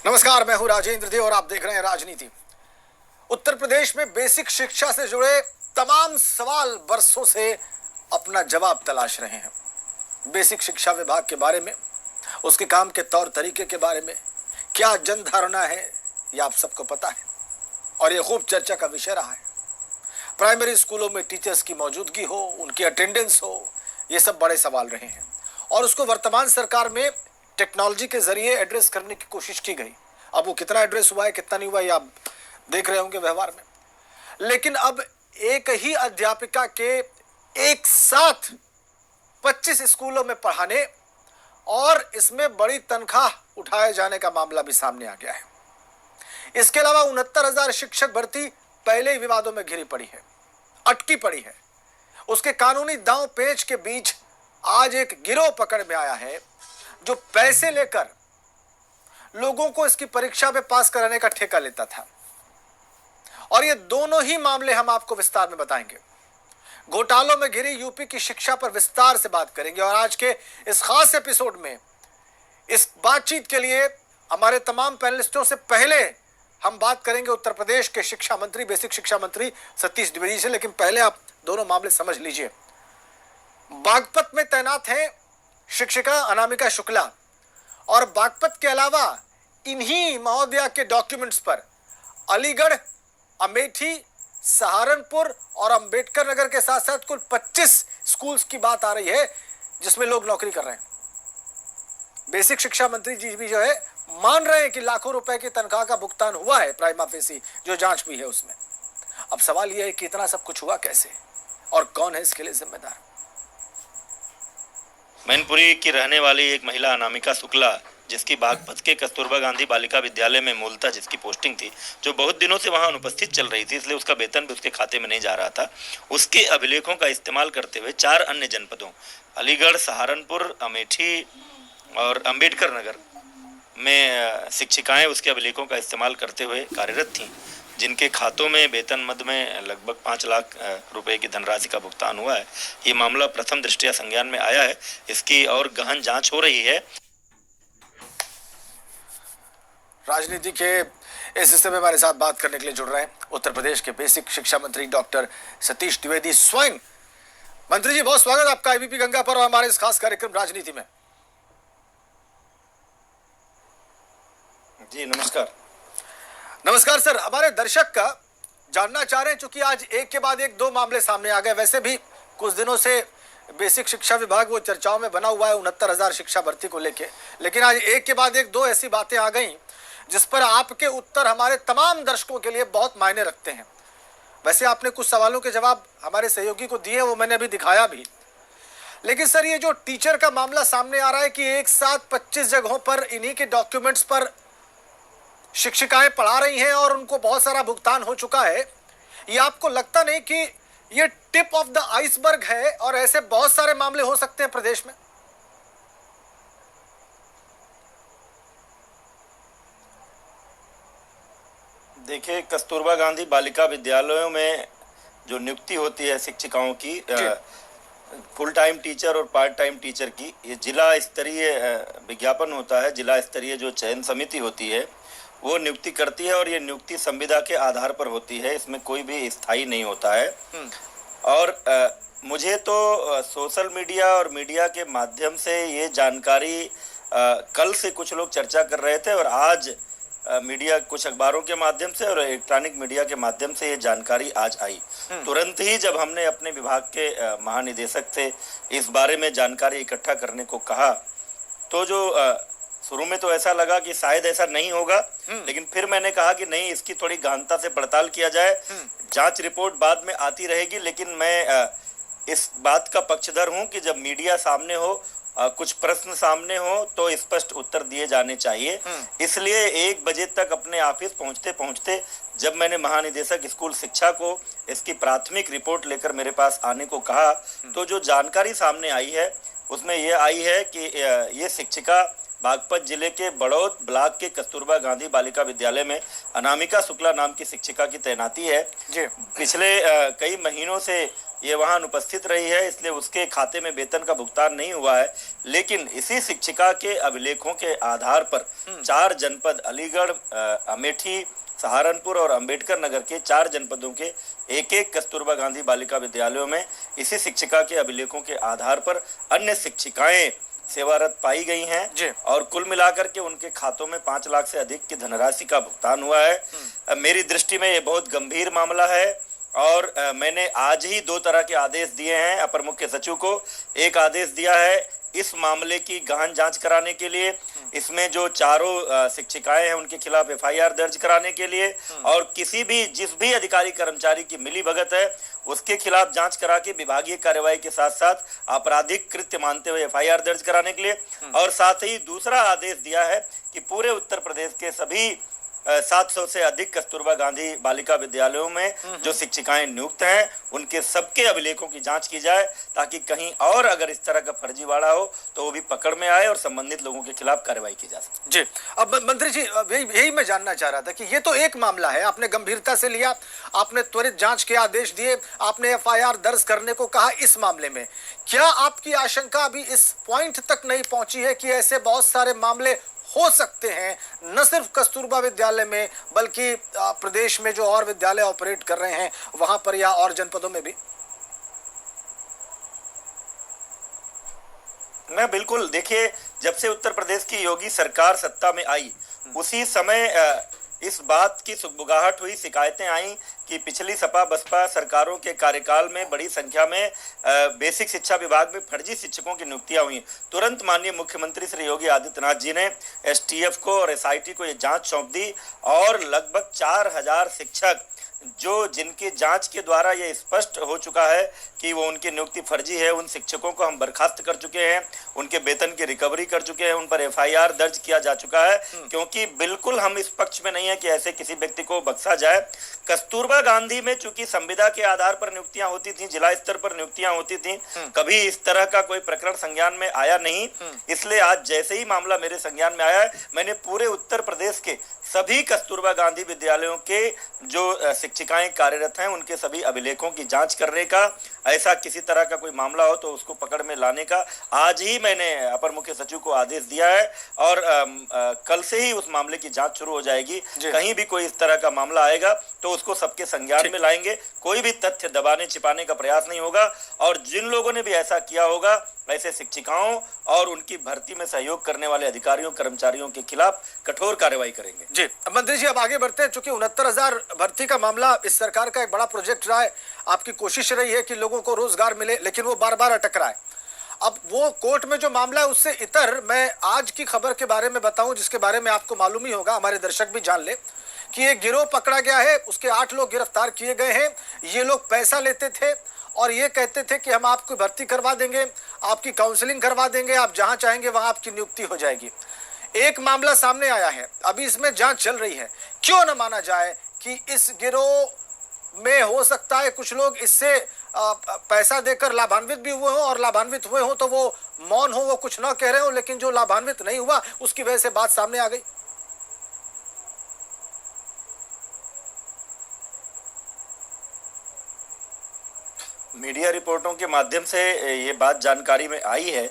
नमस्कार, मैं हूं राजेंद्र दे और आप देख रहे हैं राजनीति। उत्तर प्रदेश में बेसिक शिक्षा से जुड़े तमाम सवाल बरसों से अपना जवाब तलाश रहे हैं। बेसिक शिक्षा विभाग के बारे में, उसके काम के तौर तरीके के बारे में क्या जनधारणा है, ये आप सबको पता है और ये खूब चर्चा का विषय रहा है। प्राइमरी स्कूलों में टीचर्स की मौजूदगी हो, उनकी अटेंडेंस हो, ये सब बड़े सवाल रहे हैं और उसको वर्तमान सरकार में टेक्नोलॉजी के जरिए एड्रेस करने की कोशिश की गई। अब वो कितना एड्रेस हुआ है, कितना नहीं हुआ, ये आप देख रहे होंगे व्यवहार में। लेकिन अब एक ही अध्यापिका के एक साथ 25 स्कूलों में पढ़ाने और इसमें बड़ी तनख्वाह उठाए जाने का मामला भी सामने आ गया है। इसके अलावा 69,000 शिक्षक भर्ती पहले ही विवादों में घिरी पड़ी है, अटकी पड़ी है। उसके कानूनी दांव पेच के बीच आज एक गिरोह पकड़ में आया है जो पैसे लेकर लोगों को इसकी परीक्षा में पास कराने का ठेका लेता था। और ये दोनों ही मामले हम आपको विस्तार में बताएंगे। घोटालों में घिरी यूपी की शिक्षा पर विस्तार से बात करेंगे और आज के इस खास एपिसोड में इस बातचीत के लिए हमारे तमाम पैनलिस्टों से पहले हम बात करेंगे उत्तर प्रदेश के शिक्षा मंत्री, बेसिक शिक्षा मंत्री सतीश द्विवेदी से। लेकिन पहले आप दोनों मामले समझ लीजिए। बागपत में तैनात हैं शिक्षिका अनामिका शुक्ला और बागपत के अलावा इन्हीं महोदया के डॉक्यूमेंट्स पर अलीगढ़, अमेठी, सहारनपुर और अंबेडकर नगर के साथ साथ कुल 25 स्कूल्स की बात आ रही है जिसमें लोग नौकरी कर रहे हैं। बेसिक शिक्षा मंत्री जी भी जो है मान रहे हैं कि लाखों रुपए की तनख्वाह का भुगतान हुआ है प्राइमा फेसी जो जांच भी है उसमें। अब सवाल यह है कि इतना सब कुछ हुआ कैसे और कौन है इसके लिए जिम्मेदार। मैनपुरी की रहने वाली एक महिला अनामिका शुक्ला, जिसकी बागपत के कस्तूरबा गांधी बालिका विद्यालय में मूलतः जिसकी पोस्टिंग थी, जो बहुत दिनों से वहां अनुपस्थित चल रही थी, इसलिए उसका वेतन भी उसके खाते में नहीं जा रहा था। उसके अभिलेखों का इस्तेमाल करते हुए 4 अन्य जनपदों अलीगढ़, सहारनपुर, अमेठी और अंबेडकर नगर में शिक्षिकाएं उसके अभिलेखों का इस्तेमाल करते हुए कार्यरत थीं, जिनके खातों में वेतन मद में लगभग 5 लाख रुपए की धनराशि का भुगतान हुआ है। ये मामला प्रथम दृष्टया संज्ञान में आया है। इसकी और गहन जांच हो रही है। राजनीति के इस हिस्से में हमारे साथ बात करने के लिए जुड़ रहे हैं उत्तर प्रदेश के बेसिक शिक्षा मंत्री डॉक्टर सतीश द्विवेदी स्वयं। मंत्री जी, बहुत स्वागत आपका एबीपी गंगा पर और हमारे इस खास कार्यक्रम राजनीति में। जी नमस्कार। नमस्कार सर। हमारे दर्शक का जानना चाह रहे हैं, चूंकि आज एक के बाद एक 2 मामले सामने आ गए। वैसे भी कुछ दिनों से बेसिक शिक्षा विभाग वो चर्चाओं में बना हुआ है 69,000 शिक्षा भर्ती को लेके, लेकिन आज एक के बाद एक 2 ऐसी बातें आ गई जिस पर आपके उत्तर हमारे तमाम दर्शकों के लिए बहुत मायने रखते हैं। वैसे आपने कुछ सवालों के जवाब हमारे सहयोगी को दिए, वो मैंने अभी दिखाया भी। लेकिन सर, ये जो टीचर का मामला सामने आ रहा है कि एक साथ 25 जगहों पर इन्हीं के डॉक्यूमेंट्स पर शिक्षिकाएं पढ़ा रही हैं और उनको बहुत सारा भुगतान हो चुका है, ये आपको लगता नहीं कि ये टिप ऑफ द आइसबर्ग है और ऐसे बहुत सारे मामले हो सकते हैं प्रदेश में? देखिए, कस्तूरबा गांधी बालिका विद्यालयों में जो नियुक्ति होती है शिक्षिकाओं की, फुल टाइम टीचर और पार्ट टाइम टीचर की, ये जिला स्तरीय विज्ञापन होता है। जिला स्तरीय जो चयन समिति होती है वो नियुक्ति करती है और ये नियुक्ति संविदा के आधार पर होती है। इसमें कोई भी स्थायी नहीं होता है। और मुझे तो सोशल मीडिया और मीडिया के माध्यम से ये जानकारी कल से कुछ लोग चर्चा कर रहे थे और आज मीडिया, कुछ अखबारों के माध्यम से और इलेक्ट्रॉनिक मीडिया के माध्यम से ये जानकारी आज आई। तुरंत ही जब हमने अपने विभाग के महानिदेशक से इस बारे में जानकारी इकट्ठा करने को कहा, तो जो शुरू में तो ऐसा लगा कि शायद ऐसा नहीं होगा, लेकिन फिर मैंने कहा कि नहीं, इसकी थोड़ी गहनता से पड़ताल किया जाए। जांच रिपोर्ट बाद में आती रहेगी, लेकिन मैं इस बात का पक्षधर हूं कि जब मीडिया सामने हो, कुछ प्रश्न सामने हो, तो स्पष्ट उत्तर दिए जाने चाहिए। इसलिए 1 बजे तक अपने ऑफिस पहुंचते पहुंचते जब मैंने महानिदेशक स्कूल शिक्षा को इसकी प्राथमिक रिपोर्ट लेकर मेरे पास आने को कहा, तो जो जानकारी सामने आई है उसमें यह आई है कि ये शिक्षिका बागपत जिले के बड़ौत ब्लॉक के कस्तूरबा गांधी बालिका विद्यालय में अनामिका शुक्ला नाम की शिक्षिका की तैनाती है। पिछले कई महीनों से ये वहां अनुपस्थित रही है, इसलिए उसके खाते में वेतन का भुगतान नहीं हुआ है। लेकिन इसी शिक्षिका के अभिलेखों के आधार पर 4 जनपद अलीगढ़, अमेठी, सहारनपुर और अंबेडकर नगर के 4 जनपदों के एक कस्तूरबा गांधी बालिका विद्यालयों में इसी शिक्षिका के अभिलेखों के आधार पर अन्य शिक्षिकाएं सेवारत पाई गई हैं और कुल मिलाकर के उनके खातों में 5 लाख से अधिक की धनराशि का भुगतान हुआ है। मेरी दृष्टि में ये बहुत गंभीर मामला है और मैंने आज ही 2 तरह के आदेश दिए हैं अपर मुख्य सचिव को। एक आदेश दिया है इस मामले की गहन जांच कराने के लिए, इसमें जो चारों शिक्षिकाएं हैं उनके खिलाफ एफआईआर दर्ज कराने के लिए और जिस भी अधिकारी कर्मचारी की मिलीभगत है उसके खिलाफ जांच करा के विभागीय कार्यवाही के साथ साथ आपराधिक कृत्य मानते हुए एफआईआर दर्ज कराने के लिए। और साथ ही दूसरा आदेश दिया है कि पूरे उत्तर प्रदेश के सभी 700 से अधिक कस्तूरबा गांधी बालिका विद्यालयों में जो शिक्षिकाएं नियुक्त हैं उनके सबके अभिलेखों की जांच की जाए ताकि कहीं और अगर इस तरह का फर्जीवाड़ा हो तो वो भी पकड़ में आए और संबंधित लोगों के खिलाफ कार्रवाई की जा सके। जी, अब मंत्री जी यही मैं जानना चाह रहा था कि ये तो एक मामला है, आपने गंभीरता से लिया, आपने त्वरित जांच के आदेश दिए, आपने एफआईआर दर्ज करने को कहा। इस मामले में क्या आपकी आशंका अभी इस पॉइंट तक नहीं पहुंची है कि ऐसे बहुत सारे मामले हो सकते हैं, न सिर्फ कस्तूरबा विद्यालय में बल्कि प्रदेश में जो और विद्यालय ऑपरेट कर रहे हैं वहां पर या और जनपदों में भी? मैं बिल्कुल, देखिए, जब से उत्तर प्रदेश की योगी सरकार सत्ता में आई उसी समय इस बात की सुगबुगाहट हुई, शिकायतें आई कि पिछली सपा बसपा सरकारों के कार्यकाल में बड़ी संख्या में बेसिक शिक्षा विभाग में फर्जी शिक्षकों की नियुक्तियां हुई। तुरंत माननीय मुख्यमंत्री श्री योगी आदित्यनाथ जी ने एसटीएफ को और एसआईटी को ये जांच सौंप दी और लगभग 4000 शिक्षक जिनकी जांच के द्वारा ये स्पष्ट हो चुका है कि वो उनकी नियुक्ति फर्जी है, उन शिक्षकों को हम बर्खास्त कर चुके हैं, उनके वेतन की रिकवरी कर चुके हैं, उन पर एफआईआर दर्ज किया जा चुका है। क्योंकि बिल्कुल हम इस पक्ष में नहीं है कि ऐसे किसी व्यक्ति को बख्शा जाए। कस्तूरबा गांधी में चूंकि संविदा के आधार पर नियुक्तियां होती थी, जिला स्तर पर नियुक्तियां होती थी, कभी इस तरह का कोई प्रकरण संज्ञान में आया नहीं। इसलिए आज जैसे ही मामला मेरे संज्ञान में आया है, मैंने पूरे उत्तर प्रदेश के सभी कस्तूरबा गांधी विद्यालयों के जो शिक्षिकाएं कार्यरत हैं उनके सभी अभिलेखों की जांच करने का, ऐसा किसी तरह का कोई मामला हो तो उसको पकड़ में लाने का आज ही मैंने अपर मुख्य सचिव को आदेश दिया है और कल से ही उस मामले की जांच शुरू हो जाएगी। कहीं भी कोई इस तरह का मामला आएगा तो उसको सबके संज्ञान में लाएंगे, कोई भी तथ्य दबाने छिपाने का प्रयास नहीं होगा और जिन लोगों ने भी ऐसा किया होगा ऐसे शिक्षिकाओं और उनकी भर्ती में सहयोग करने वाले अधिकारियों कर्मचारियों के खिलाफ कठोर कार्रवाई करेंगे। जी मंत्री जी, अब आगे बढ़ते हैं। चूंकि 69,000 भर्ती का मामला इस सरकार का एक बड़ा प्रोजेक्ट रहा है, आपकी कोशिश रही है कि लोगों को रोजगार मिले, लेकिन वो बार बार अटक रहा है। अब वो कोर्ट में जो मामला है उससे इतर मैं आज की खबर के बारे में बताऊं जिसके बारे में आपको मालूम ही होगा, हमारे दर्शक भी जान ले कि एक गिरोह पकड़ा गया है, उसके 8 लोग गिरफ्तार किए गए हैं। ये लोग पैसा लेते थे और ये कहते थे कि हम आपको भर्ती करवा देंगे, आपकी काउंसलिंग करवा देंगे, आप जहां चाहेंगे वहां आपकी नियुक्ति हो जाएगी। एक मामला सामने आया है, अभी इसमें जांच चल रही है। क्यों न माना जाए कि इस गिरोह में हो सकता है कुछ लोग इससे पैसा देकर लाभान्वित भी हुए हो और लाभान्वित हुए हो तो वो मौन हो, वो कुछ ना कह रहे हो, लेकिन जो लाभान्वित नहीं हुआ उसकी वजह से बात सामने आ गई। मीडिया रिपोर्टों के माध्यम से ये बात जानकारी में आई है।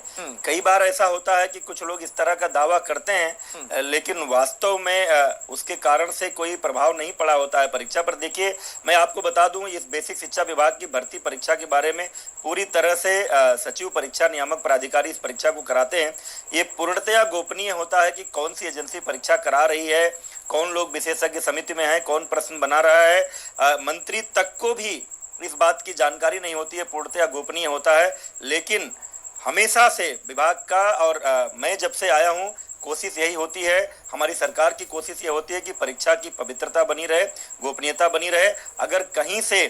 कई बार ऐसा होता है कि कुछ लोग इस तरह का दावा करते हैं लेकिन वास्तव में उसके कारण से कोई प्रभाव नहीं पड़ा होता है परीक्षा पर। देखिए, मैं आपको बता दूं, इस बेसिक शिक्षा विभाग की भर्ती परीक्षा के बारे में पूरी तरह से सचिव परीक्षा नियामक प्राधिकारी इस परीक्षा को कराते हैं। ये पूर्णतया गोपनीय होता है कि कौन सी एजेंसी परीक्षा करा रही है, कौन लोग विशेषज्ञ समिति में है, कौन प्रश्न बना रहा है। मंत्री तक को भी इस बात की जानकारी नहीं होती है, पूर्णतया गोपनीय होता है। लेकिन हमेशा से विभाग का और मैं जब से आया हूं कोशिश यही होती है, हमारी सरकार की कोशिश ये होती है कि परीक्षा की पवित्रता बनी रहे, गोपनीयता बनी रहे। अगर कहीं से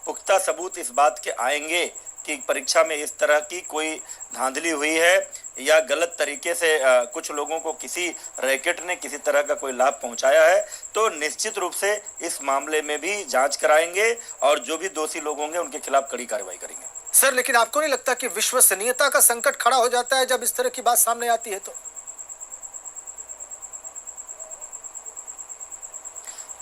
पुख्ता सबूत इस बात के आएंगे कि परीक्षा में इस तरह की कोई धांधली हुई है या गलत तरीके से कुछ लोगों को किसी रैकेट ने किसी तरह का कोई लाभ पहुंचाया है, तो निश्चित रूप से इस मामले में भी जांच कराएंगे और जो भी दोषी लोग होंगे उनके खिलाफ कड़ी कार्रवाई करेंगे। सर, लेकिन आपको नहीं लगता कि विश्वसनीयता का संकट खड़ा हो जाता है जब इस तरह की बात सामने आती है? तो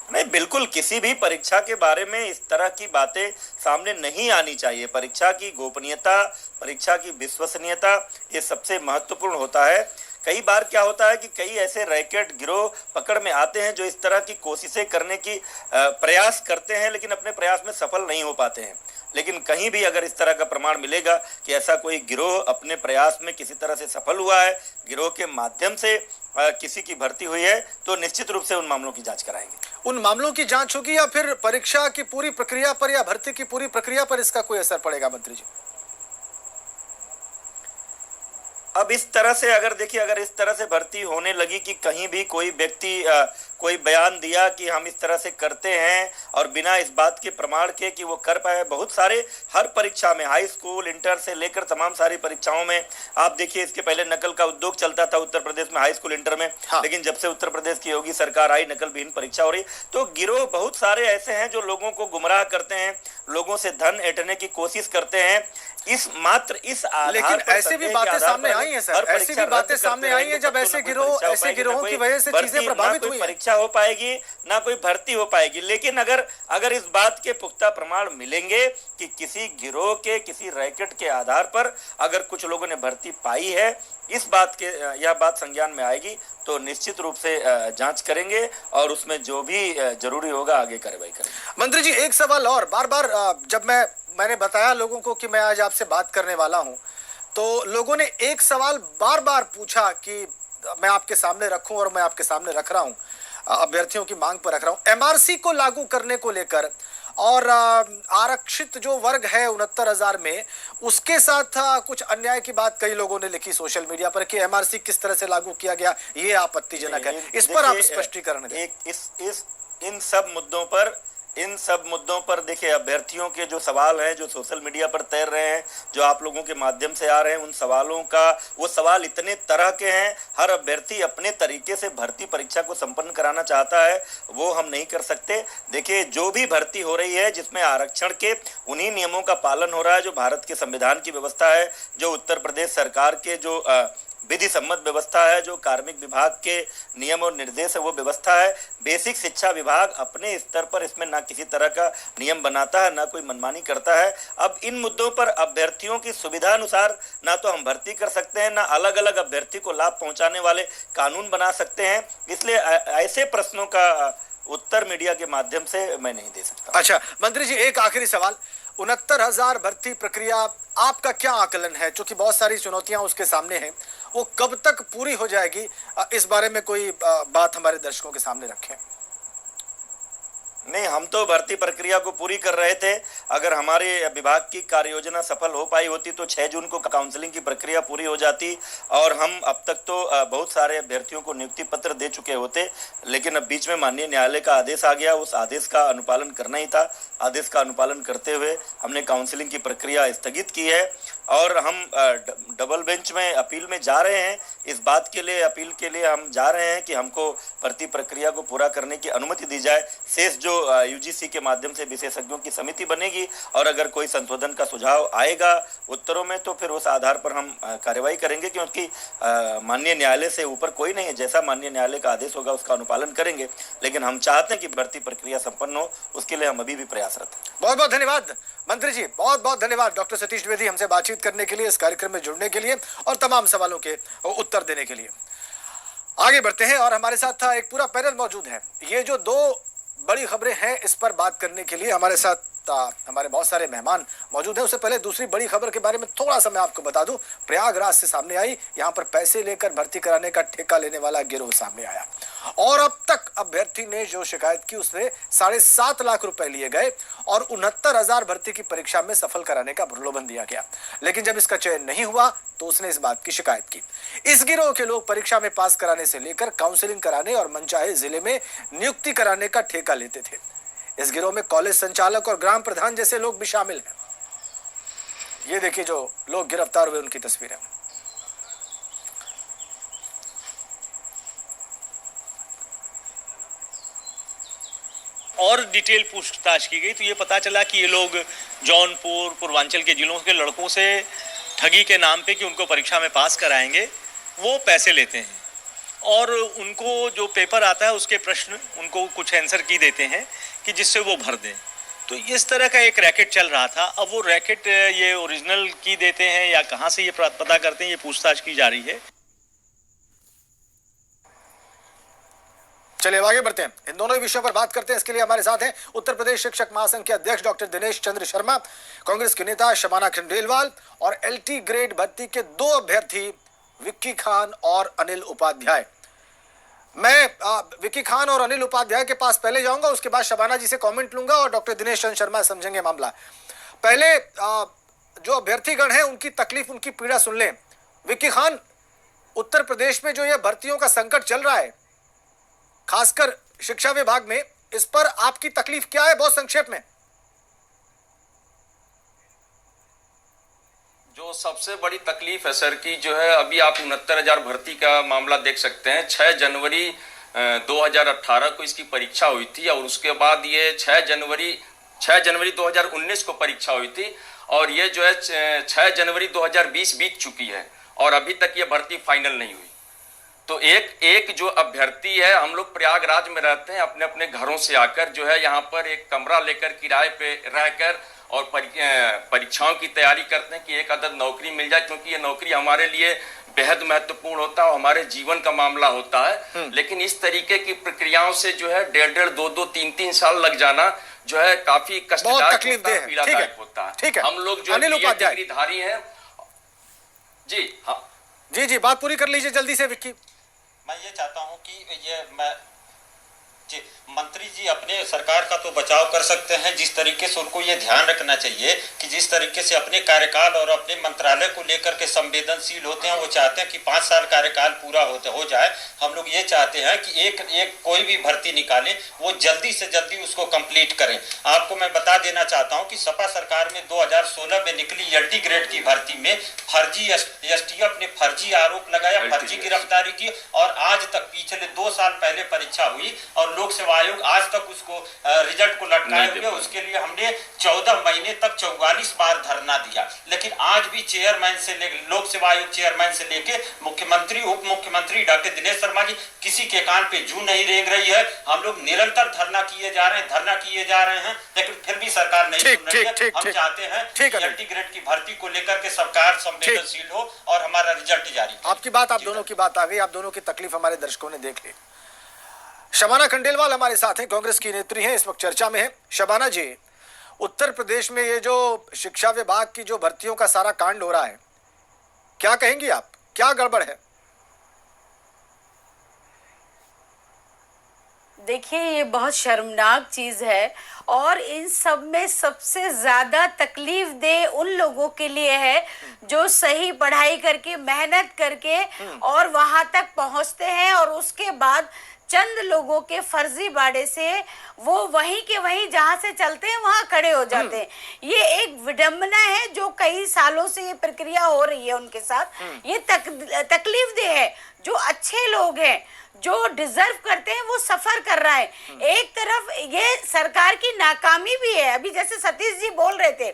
नहीं, बिल्कुल किसी भी परीक्षा के बारे में इस तरह की बातें सामने नहीं आनी चाहिए। परीक्षा की गोपनीयता परीक्षा की विश्वसनीयता, ये सबसे महत्वपूर्ण होता है। कई बार क्या होता है कि कई ऐसे रैकेट गिरोह पकड़ में आते हैं जो इस तरह की कोशिशें करने की प्रयास करते हैं, लेकिन अपने प्रयास में सफल नहीं हो पाते हैं। लेकिन कहीं भी अगर इस तरह का प्रमाण मिलेगा कि ऐसा कोई गिरोह अपने प्रयास में किसी तरह से सफल हुआ है, गिरोह के माध्यम से किसी की भर्ती हुई है, तो निश्चित रूप से उन मामलों की जांच कराएंगे। उन मामलों की जांच होगी या फिर परीक्षा की पूरी प्रक्रिया पर या भर्ती की पूरी प्रक्रिया पर इसका कोई असर पड़ेगा मंत्री जी? अब इस तरह से अगर देखिए, अगर इस तरह से भर्ती होने लगी कि कहीं भी कोई व्यक्ति कोई बयान दिया कि हम इस तरह से करते हैं और बिना इस बात के प्रमाण के कि वो कर पाए, बहुत सारे हर परीक्षा में, हाई स्कूल, इंटर से लेकर तमाम सारी परीक्षाओं में आप देखिए, इसके पहले नकल का उद्योग चलता था उत्तर प्रदेश में हाई स्कूल, इंटर में। हाँ। लेकिन जब से उत्तर प्रदेश की योगी सरकार आई, नकल विहीन परीक्षा हो रही। तो गिरोह बहुत सारे ऐसे हैं जो लोगों को गुमराह करते हैं, लोगों से धन ऐंठने की कोशिश करते हैं। इस आधार लेकिन पर, ऐसे भी बातें सामने आई हैं सर, ऐसी भी बातें सामने आई हैं जब ऐसे गिरोहों की वजह से चीजें प्रभावित हुई। परीक्षा हो पाएगी ना कोई भर्ती हो पाएगी। लेकिन अगर इस बात के पुख्ता प्रमाण मिलेंगे कि किसी गिरोह के, किसी रैकेट के आधार पर अगर कुछ लोगों ने भर्ती पाई है, यह बात संज्ञान में आएगी, तो निश्चित रूप से जांच करेंगे और उसमें जो भी जरूरी होगा आगे कार्रवाई करेंगे। मंत्री जी, एक सवाल और, बार बार जब मैंने बताया लोगों को कि मैं आज आपसे बात करने वाला हूं, तो लोगों ने एक सवाल बार बार पूछा कि मैं आपके सामने रखूं, और मैं आपके सामने रख रहा हूं, अभ्यर्थियों की मांग पर रख रहा हूं, एमआरसी को लागू करने को लेकर और आरक्षित जो वर्ग है 69,000 में, उसके साथ कुछ अन्याय की बात कई लोगों ने लिखी सोशल मीडिया पर कि एमआरसी किस तरह से लागू किया गया, ये आपत्तिजनक है। इस पर आप स्पष्टीकरण दें। इन सब मुद्दों पर देखिए, अभ्यर्थियों के जो सवाल हैं, जो सोशल मीडिया पर तैर रहे हैं, जो आप लोगों के माध्यम से आ रहे हैं, उन सवालों का, वो सवाल इतने तरह के हैं। हर अभ्यर्थी अपने तरीके से भर्ती परीक्षा को संपन्न कराना चाहता है, वो हम नहीं कर सकते। देखिए, जो भी भर्ती हो रही है जिसमें आरक्षण के उन्हीं नियमों का पालन हो रहा है जो भारत के संविधान की व्यवस्था है, जो उत्तर प्रदेश सरकार के जो विधि सम्मत व्यवस्था है, जो कार्मिक विभाग के नियम और निर्देश है, वो व्यवस्था है। बेसिक शिक्षा विभाग अपने स्तर पर इसमें ना किसी तरह का नियम बनाता है, ना कोई मनमानी करता है। अब इन मुद्दों पर अभ्यर्थियों की सुविधा अनुसार ना तो हम भर्ती कर सकते हैं, ना अलग अलग अभ्यर्थी को लाभ पहुंचाने वाले कानून बना सकते हैं। इसलिए ऐसे प्रश्नों का उत्तर मीडिया के माध्यम से मैं नहीं दे सकता। अच्छा मंत्री जी, एक आखिरी सवाल, 69,000 भर्ती प्रक्रिया, आपका क्या आकलन है? क्योंकि बहुत सारी चुनौतियां उसके सामने हैं, वो कब तक पूरी हो जाएगी, इस बारे में कोई बात हमारे दर्शकों के सामने रखें। नहीं, हम तो भर्ती प्रक्रिया को पूरी कर रहे थे। अगर हमारे विभाग की कार्य योजना सफल हो पाई होती तो 6 जून को काउंसलिंग की प्रक्रिया पूरी हो जाती और हम अब तक तो बहुत सारे अभ्यर्थियों को नियुक्ति पत्र दे चुके होते। लेकिन अब बीच में माननीय न्यायालय का आदेश आ गया, उस आदेश का अनुपालन करना ही था। आदेश का अनुपालन करते हुए हमने काउंसलिंग की प्रक्रिया स्थगित की है और हम डबल बेंच में अपील में जा रहे हैं। इस बात के लिए, अपील के लिए हम जा रहे हैं कि हमको भर्ती प्रक्रिया को पूरा करने की अनुमति दी जाए। शेष जो यूजीसी के माध्यम से विशेषज्ञों की समिति बनेगी और अगर कोई संशोधन का सुझाव आएगा उत्तरों में तो फिर उस आधार पर हम कार्रवाई करेंगे, क्योंकि माननीय न्यायालय से ऊपर कोई नहीं है। जैसा माननीय न्यायालय का आदेश होगा उसका अनुपालन करेंगे, लेकिन हम चाहते हैं कि भर्ती प्रक्रिया संपन्न हो, उसके लिए हम अभी भी प्रयासरत हैं। बहुत बहुत धन्यवाद मंत्री जी, बहुत बहुत धन्यवाद डॉक्टर सतीश द्विवेदी हमसे बातचीत करने के लिए, इस कार्यक्रम में जुड़ने के लिए और तमाम सवालों के उत्तर देने के लिए। आगे बढ़ते हैं और हमारे साथ एक पूरा पैनल मौजूद है। ये जो 2 बड़ी खबरें हैं, इस पर बात करने के लिए हमारे साथ हमारे बहुत सारे मेहमान मौजूद हैं। उससे पहले दूसरी बड़ी खबर के बारे में थोड़ा सा मैं आपको बता दूं, प्रयागराज से सामने आई, यहां पर पैसे लेकर भर्ती कराने का ठेका लेने वाला गिरोह सामने आया और अब तक अभ्यर्थी ने जो शिकायत की उससे 7.5 लाख रुपए लिए गए और 69,000 भर्ती की परीक्षा में सफल कराने का प्रलोभन दिया गया। लेकिन जब इसका चयन नहीं हुआ तो उसने इस बात की शिकायत की। इस गिरोह के लोग परीक्षा में पास कराने से लेकर काउंसलिंग कराने और मनचाहे जिले में नियुक्ति कराने का ठेका लेते थे। इस गिरोह में कॉलेज संचालक और ग्राम प्रधान जैसे लोग भी शामिल हैं। ये देखिए जो लोग गिरफ्तार हुए उनकी तस्वीरें। और डिटेल पूछताछ की गई तो ये पता चला कि ये लोग जौनपुर, पूर्वांचल के जिलों के लड़कों से ठगी के नाम पे कि उनको परीक्षा में पास कराएंगे, वो पैसे लेते हैं और उनको जो पेपर आता है उसके प्रश्न उनको कुछ आंसर की देते हैं कि जिससे वो भर दें। तो इस तरह का एक रैकेट चल रहा था। अब वो रैकेट ये ओरिजिनल की देते हैं या कहाँ से ये पता करते हैं, ये पूछताछ की जा रही है। चलिए आगे बढ़ते हैं, इन दोनों ही विषयों पर बात करते हैं। इसके लिए हमारे साथ हैं उत्तर प्रदेश शिक्षक महासंघ के अध्यक्ष डॉक्टर दिनेश चंद्र शर्मा, कांग्रेस के नेता शबाना खंडेलवाल और एलटी ग्रेड भर्ती के 2 अभ्यर्थी विक्की खान और अनिल उपाध्याय। मैं विक्की खान और अनिल उपाध्याय के पास पहले जाऊंगा, उसके बाद शबाना जी से कमेंट लूंगा और डॉक्टर दिनेश चंद्र शर्मा समझेंगे मामला। पहले जो अभ्यर्थीगण हैं उनकी तकलीफ, उनकी पीड़ा सुन लें। विक्की खान, उत्तर प्रदेश में जो ये भर्तियों का संकट चल रहा है, खासकर शिक्षा विभाग में, इस पर आपकी तकलीफ क्या है, बहुत संक्षेप में? जो सबसे बड़ी तकलीफ है सर की जो है, अभी आप 69,000 भर्ती का मामला देख सकते हैं। 6 जनवरी 2018 को इसकी परीक्षा हुई थी और उसके बाद ये 6 जनवरी 2019 को परीक्षा हुई थी और ये जो है 6 जनवरी 2020 बीत चुकी है और अभी तक ये भर्ती फाइनल नहीं हुई। तो एक जो अभ्यर्थी है, हम लोग प्रयागराज में रहते हैं, अपने अपने घरों से आकर जो है यहाँ पर एक कमरा लेकर किराए पे रहकर और परीक्षाओं की तैयारी करते हैं कि एक अदद नौकरी मिल जाए, क्योंकि ये नौकरी हमारे लिए बेहद महत्वपूर्ण होता है और हमारे जीवन का मामला होता है। लेकिन इस तरीके की प्रक्रियाओं से जो है 1.5, 2, 3 साल लग जाना जो है काफी कष्टदायक होता है, पीड़ादायक होता है। ठीक है, हम लोग जो डिग्रीधारी हैं। जी हाँ, जी बात पूरी कर लीजिए जल्दी से विक्की। मैं ये चाहता हूं कि जी मंत्री जी अपने सरकार का तो बचाव कर सकते हैं, जिस तरीके से उनको ये ध्यान रखना चाहिए कि जिस तरीके से अपने कार्यकाल और अपने मंत्रालय को लेकर के संवेदनशील होते हैं, वो चाहते हैं कि 5 साल कार्यकाल पूरा हो जाए। हम लोग ये चाहते हैं कि एक कोई भी भर्ती निकालें, वो जल्दी से जल्दी उसको कंप्लीट करें। आपको मैं बता देना चाहता हूँ कि सपा सरकार में 2016 में निकली एलटी ग्रेड की भर्ती में फर्जी एसटीएफ ने फर्जी आरोप लगाया, फर्जी गिरफ्तारी की और आज तक पिछले 2 साल पहले परीक्षा हुई और लोक सेवा आयोग आज तक उसको रिजल्ट को लटकाए हुए। उसके लिए हमने 14 महीने तक 44 बार धरना दिया, लेकिन आज भी चेयरमैन से लोक सेवा आयोग चेयरमैन से लेके मुख्यमंत्री, उप मुख्यमंत्री डॉक्टर दिनेश शर्मा जी किसी के कान पे जू नहीं रेंग रही है। हम लोग निरंतर धरना किए जा रहे हैं, लेकिन फिर भी सरकार नहीं सुन रही है। हम चाहते हैं कि एलटी ग्रेड की भर्ती को लेकर के सरकार संवेदनशील हो और हमारा रिजल्ट जारी। आपकी बात, आप दोनों की बात आ गई, आप दोनों की तकलीफ हमारे दर्शकों ने देख ली। शबाना खंडेलवाल हमारे साथ हैं, कांग्रेस की नेत्री हैं, इस वक्त चर्चा में है। शबाना जी, उत्तर प्रदेश में ये जो शिक्षा विभाग की जो भर्तियों का सारा कांड हो रहा है, क्या कहेंगी आप, क्या गड़बड़ है? देखिए, ये बहुत शर्मनाक चीज है और इन सब में सबसे ज्यादा तकलीफ दे उन लोगों के लिए है जो सही पढ़ाई करके, मेहनत करके और वहां तक पहुंचते हैं और उसके बाद चंद लोगों के फर्जी बाड़े से वो वहीं के वहीं जहां से चलते हैं वहां खड़े हो जाते हैं। ये एक विडंबना है जो कई सालों से ये प्रक्रिया हो रही है उनके साथ। ये तकलीफ दे है। जो अच्छे लोग हैं, जो डिजर्व करते हैं, वो सफर कर रहा है। एक तरफ ये सरकार की नाकामी भी है। अभी जैसे सतीश जी बोल रहे थे,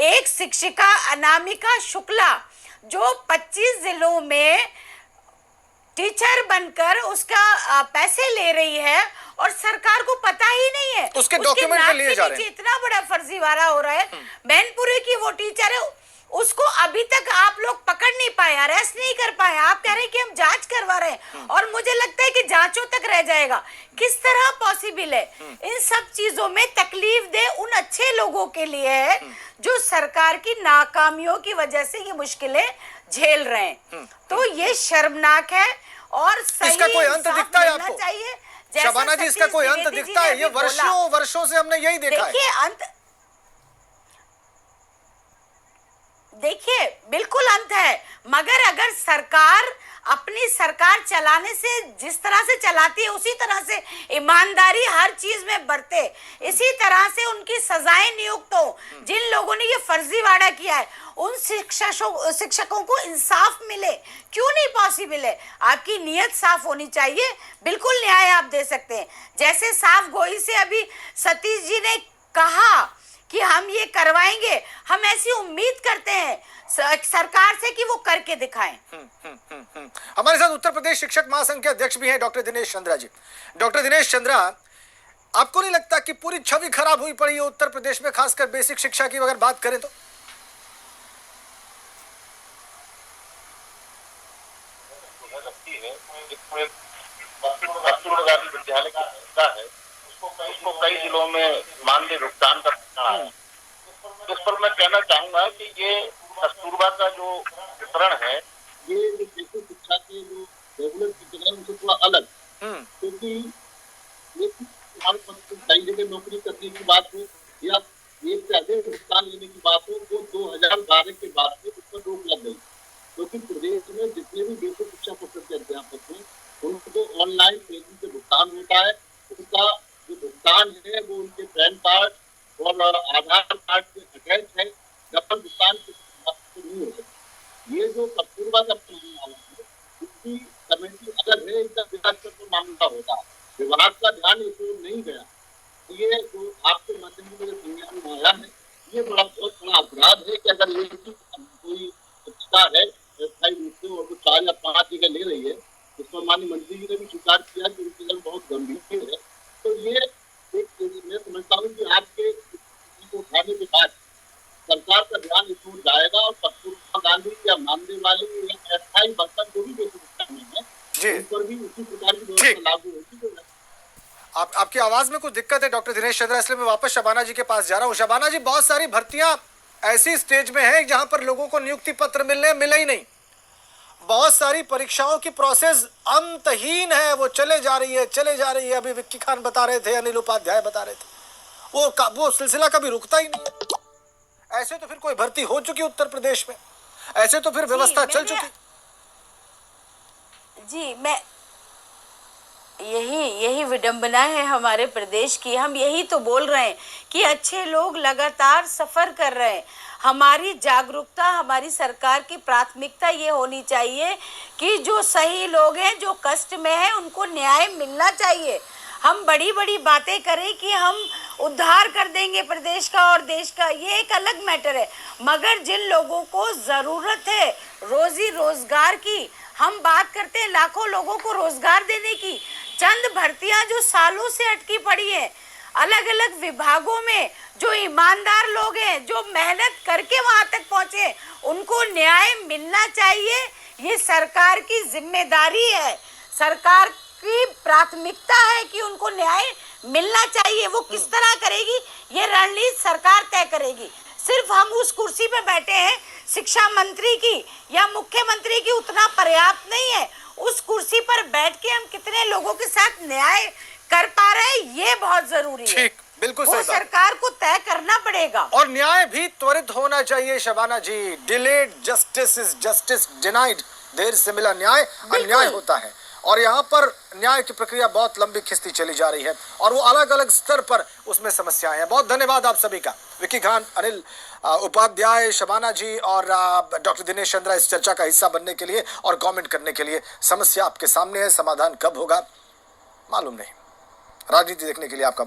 एक शिक्षिका अनामिका शुक्ला जो 25 जिलों में टीचर बनकर उसका पैसे ले रही है और सरकार को पता ही नहीं है। उसके डॉक्यूमेंट लिए जा रहे हैं। इतना बड़ा फर्जीवाड़ा हो रहा है। मैनपुरी की वो टीचर है, उसको अभी तक आप लोग पकड़ नहीं पाए, अरेस्ट नहीं कर पाए। आप कह रहे हैं कि हम जांच करवा रहे हैं और मुझे लगता है कि जांचों तक रह जाएगा। किस तरह पॉसिबल है? इन सब चीजों में तकलीफ दे उन अच्छे लोगों के लिए है जो सरकार की नाकामियों की वजह से ये मुश्किलें झेल रहे हैं। तो ये शर्मनाक है और सही इसका कोई अंत दिखता है आपको? चाहिए। शबाना जी, इसका कोई अंत दिखता है? ये वर्षों से हमने यही देखा है। देखिए, अंत देखिए बिल्कुल अंत है, मगर अगर सरकार अपनी सरकार चलाने से जिस तरह से चलाती है उसी तरह से ईमानदारी हर चीज में बरते, इसी तरह से उनकी सजाएं नियुक्त हो। जिन लोगों ने ये फर्जीवाड़ा किया है उन शिक्षकों को इंसाफ मिले। क्यों नहीं पॉसिबल है? आपकी नीयत साफ होनी चाहिए, बिल्कुल न्याय आप दे सकते हैं। जैसे साफ गोई से अभी सतीश जी ने कहा कि हम ये करवाएंगे, हम ऐसी उम्मीद करते हैं सरकार से कि वो करके दिखाएं। हमारे साथ उत्तर प्रदेश शिक्षक महासंघ के अध्यक्ष भी हैं डॉक्टर दिनेश चंद्रा जी। डॉक्टर दिनेश चंद्रा, आपको नहीं लगता कि पूरी छवि खराब हुई पड़ी है उत्तर प्रदेश में, खासकर बेसिक शिक्षा की अगर बात करें तो? लगती है कस्तूरबा गांधी विद्यालय की संस्था है, उसको कई जिलों में मानदेय भुगतान करना है। इस पर मैं कहना चाहूंगा कि ये कस्तूरबा का जो वितरण है, ये बेसिक शिक्षा के जो रेगुलर टीचर है उनसे थोड़ा अलग, क्योंकि ये कई जगह नौकरी करने की बात हो या एक से अधिक भुगतान लेने की बात हो, वो 2012 के बाद से उस पर रोक लग गई, क्योंकि प्रदेश में जितने भी बेसिक शिक्षा परिषद के अध्यापक हैं उनको ऑनलाइन पेमेंट से भुगतान होता है। उनका जो भुगतान है वो उनके पैन कार्ड और आधार कार्ड से अटैच है, डबल भुगतान नहीं हो सकता। ये जो कस्तूरबा का मामला है इसकी कमेटी अलग है, इसका विकास का मामला होता है, विभाग का ध्यान इसमें नहीं गया। ये जो आपके माध्यम से मेरे संज्ञान में आया है, ये बहुत बड़ा अपराध है कि अगर ये कोई शिक्षा है स्थायी रूप से और 4 या 5 जगह ले रही है, इसमें माननीय मंत्री जी ने भी स्वीकार किया कि उनकी जगह बहुत गंभीर है। तो ये एक मैं समझता हूँ कि आपके को उठाने के बाद सरकार का ध्यान इसमें जाएगा और कस्तूरबा गांधी या मानदेय वाले या अस्थायी वर्कर जो भी बेसिक शिक्षा में है उन पर भी उसी प्रकार की व्यवस्था लागू होगी। आपकी आवाज में कुछ दिक्कत है डॉक्टर दिनेश चंद्रा, इसलिए मैं वापस शबाना जी के पास जा रहा हूँ। शबाना जी, बहुत सारी भर्तियां ऐसी स्टेज में है जहां पर लोगों को नियुक्ति पत्र मिले ही नहीं। बहुत सारी परीक्षाओं की प्रोसेस अंतहीन है, वो चले जा रही है। अभी विक्की खान बता रहे थे, अनिल उपाध्याय बता रहे थे, वो सिलसिला कभी रुकता ही नहीं। ऐसे तो फिर कोई भर्ती हो चुकी उत्तर प्रदेश में, ऐसे तो फिर व्यवस्था चल चुकी। जी, मैं यही विडंबना है हमारे प्रदेश की। हम यही तो बोल रहे हैं कि अच्छे लोग लगातार सफर कर रहे हैं। हमारी जागरूकता, हमारी सरकार की प्राथमिकता ये होनी चाहिए कि जो सही लोग हैं, जो कष्ट में हैं, उनको न्याय मिलना चाहिए। हम बड़ी बड़ी बातें करें कि हम उद्धार कर देंगे प्रदेश का और देश का, ये एक अलग मैटर है, मगर जिन लोगों को ज़रूरत है रोजी रोजगार की, हम बात करते हैं लाखों लोगों को रोजगार देने की। चंद भर्तियां जो सालों से अटकी पड़ी है अलग अलग विभागों में, जो ईमानदार लोग हैं, जो मेहनत करके वहां तक पहुंचे, उनको न्याय मिलना चाहिए। ये सरकार की जिम्मेदारी है, सरकार की प्राथमिकता है कि उनको न्याय मिलना चाहिए। वो किस तरह करेगी ये रणनीति सरकार तय करेगी। सिर्फ हम उस कुर्सी पे बैठे हैं शिक्षा मंत्री की या मुख्यमंत्री की, उतना पर्याप्त नहीं है। उस कुर्सी पर बैठ के हम कितने लोगों के साथ न्याय कर पा रहे हैं, ये बहुत जरूरी है। ठीक, बिल्कुल वो सही बात। सरकार को तय करना पड़ेगा और न्याय भी त्वरित होना चाहिए। Shabana ji, delayed justice is justice denied, देर से मिला न्याय अन्याय होता है। और यहाँ पर न्याय की प्रक्रिया बहुत लंबी खिंचती चली जा रही है और वो अलग अलग स्तर पर उसमें समस्याएं हैं। बहुत धन्यवाद आप सभी का, विक्की खान, अनिल उपाध्याय, शबाना जी और डॉक्टर दिनेश चंद्रा, इस चर्चा का हिस्सा बनने के लिए और कमेंट करने के लिए। समस्या आपके सामने है, समाधान कब होगा मालूम नहीं। राजनीति देखने के लिए आपका